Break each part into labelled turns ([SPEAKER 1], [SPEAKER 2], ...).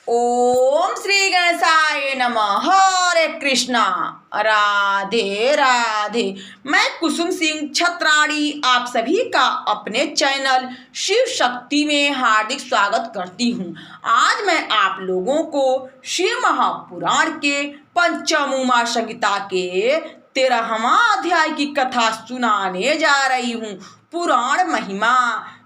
[SPEAKER 1] ओम श्री गणेशाय नमः। हरे कृष्णा। राधे राधे। मैं कुसुम सिंह छत्राणी आप सभी का अपने चैनल शिव शक्ति में हार्दिक स्वागत करती हूँ। आज मैं आप लोगों को शिव महापुराण के पंचम उमा संहिता के 13वां अध्याय की कथा सुनाने जा रही हूँ। पुराण महिमा।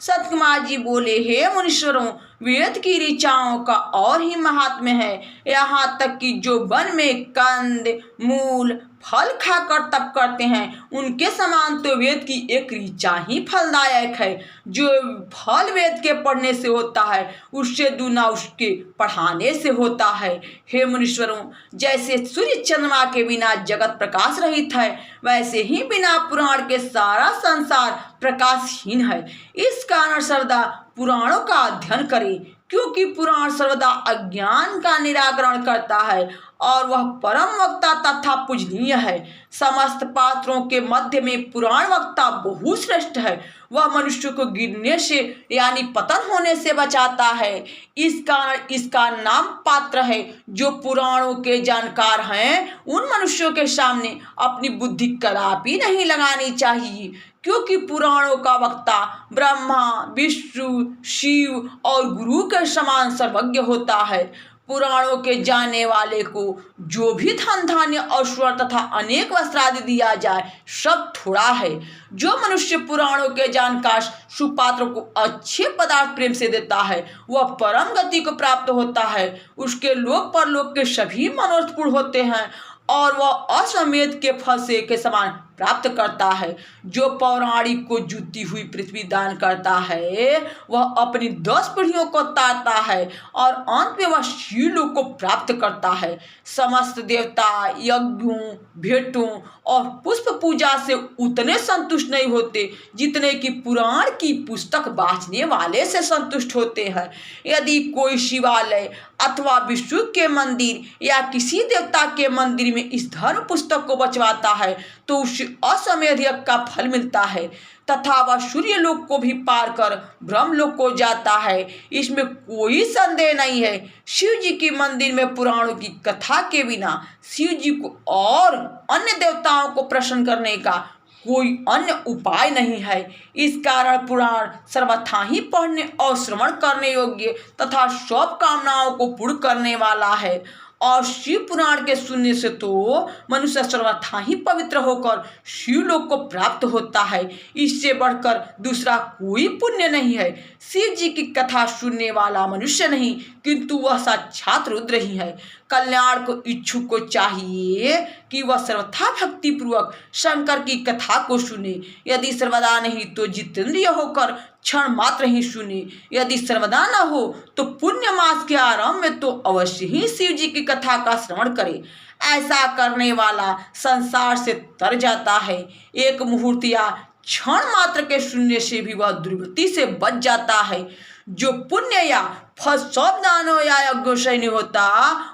[SPEAKER 1] सतकुमार जी बोले, हे मुनीश्वरों, वेद की ऋचाओं का और ही महात्म्य है। यहाँ तक कि जो वन में कंद मूल फल खाकर तप करते हैं, उनके समान तो वेद की एक ऋचा ही फलदायक है। जो फल वेद के पढ़ने से होता है, उससे दूना उसके पढ़ाने से होता है। हे मुनीश्वरों, जैसे सूर्य चंद्रमा के बिना जगत प्रकाश रहित है, वैसे ही बिना पुराण के सारा संसार प्रकाशहीन है। इस कारण सर्वदा पुराणों का अध्ययन करें, क्योंकि पुराण सर्वदा अज्ञान का निराकरण करता है और वह परम वक्ता तथा पूजनीय है। समस्त पात्रों के मध्य में पुराण वक्ता बहुश्रेष्ठ है। वह मनुष्य को गिरने से यानी पतन होने से बचाता है। इस कारण इसका नाम पात्र है। जो पुराणों के जानकार हैं, उन मनुष्यों के सामने अपनी बुद्धि कदापि नहीं लगानी चाहिए, क्योंकि पुराणों का वक्ता ब्रह्मा विष्णु शिव और गुरु के समान सर्वज्ञ होता है। पुराणों के जानने वाले को जो भी धन धान्य और स्वर्ण तथा अनेक वस्त्र आदि दिया जाए, सब थोड़ा है। जो मनुष्य पुराणों के जानकार सुपात्र को अच्छे पदार्थ प्रेम से देता है, वह परम गति को प्राप्त होता है। उसके लोक परलोक के सभी मनोरथ पूर्ण होते हैं और वह अश्वमेध के फल से के समान प्राप्त करता है। जो पौराणिक को जुती हुई पृथ्वी दान करता है, वह अपनी 10 पीढ़ियों को तारता है और अंत में वह शिवलोक को प्राप्त करता है। समस्त देवता यज्ञों भेंटों और पुष्प पूजा से उतने संतुष्ट नहीं होते जितने कि पुराण की पुस्तक बांचने वाले से संतुष्ट होते हैं। यदि कोई शिवालय अथवा विष्णु के मंदिर या किसी देवता के मंदिर में इस धर्म पुस्तक को बचवाता है, तो उसे अश्वमेध यज्ञ का फल मिलता है तथा वह सूर्य लोक को भी पार कर ब्रह्मलोक को जाता है। इसमें कोई संदेह नहीं है। शिव जी के मंदिर में पुराणों की कथा के बिना शिव जी को और अन्य देवताओं को प्रसन्न करने का कोई अन्य उपाय नहीं है। इस कारण पुराण सर्वथा ही पढ़ने और श्रवण करने योग्य तथा सब कामनाओं को पूर्ण करने वाला है। और शिव पुराण के सुनने से तो मनुष्य सर्वथा ही पवित्र होकर शिवलोक को प्राप्त होता है। इससे बढ़कर दूसरा कोई पुण्य नहीं है। शिव जी की कथा सुनने वाला मनुष्य नहीं, किंतु वह साक्षात रुद्र ही है। कल्याण को इच्छुक को चाहिए कि वह सर्वथा भक्ति पूर्वक शंकर की कथा को सुने। यदि सर्वदा नहीं तो जितेंद्रिय होकर क्षण मात्र ही सुने। यदि सर्वदा न हो तो पुण्य मास के आरंभ में तो अवश्य ही शिव जी की कथा का श्रवण करे। ऐसा करने वाला संसार से तर जाता है। एक मुहूर्त या क्षण मात्र के सुनने से भी वह दुर्गति से बच जाता है। जो पुण्य या फल सब दानों या यज्ञों से नहीं होता,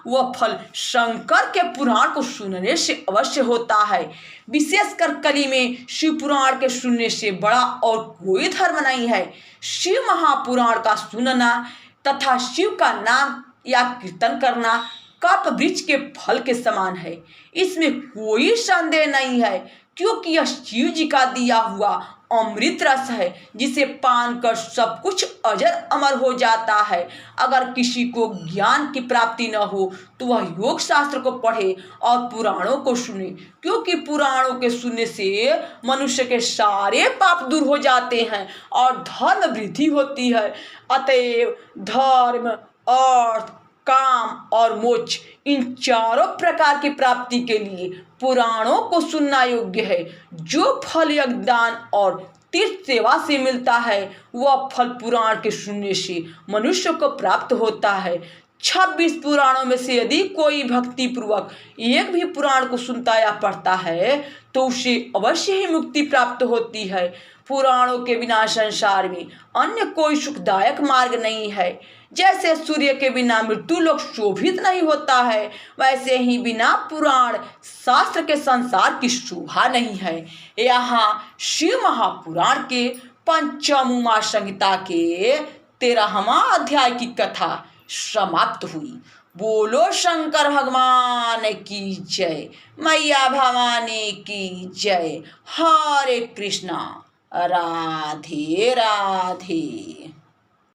[SPEAKER 1] वह फल शंकर के पुराण को सुनने से अवश्य होता है। विशेषकर कली में शिव पुराण के सुनने से बड़ा और कोई धर्म नहीं है। शिव महापुराण का सुनना तथा शिव का नाम या कीर्तन करना कल्प वृक्ष के फल के समान है। इसमें कोई संदेह नहीं है, क्योंकि यह शिव जी का दिया हुआ अमृत रस है, जिसे पान कर सब कुछ अजर अमर हो जाता है। अगर किसी को ज्ञान की प्राप्ति न हो तो वह योग शास्त्र को पढ़े और पुराणों को सुने, क्योंकि पुराणों के सुनने से मनुष्य के सारे पाप दूर हो जाते हैं और धर्म वृद्धि होती है। अतएव धर्म अर्थ काम और मोक्ष इन चारों प्रकार की प्राप्ति के लिए पुराणों को सुनना योग्य है। जो फल यज्ञदान और तीर्थ सेवा से मिलता है, वह फल पुराण के सुनने से मनुष्य को प्राप्त होता है। 26 पुराणों में से यदि कोई भक्ति पूर्वक एक भी पुराण को सुनता या पढ़ता है, तो उसे अवश्य ही मुक्ति प्राप्त होती है। पुराणों के बिना संसार में अन्य कोई सुखदायक मार्ग नहीं है। जैसे सूर्य के बिना मृत्यु लोक शोभित नहीं होता है, वैसे ही बिना पुराण शास्त्र के संसार की शोभा नहीं है। यहाँ शिव महापुराण के पंचम उमा संहिता के 13वां अध्याय की कथा समाप्त हुई। बोलो शंकर भगवान की जय, मैया भवानी की जय। हरे कृष्णा। राधे राधे।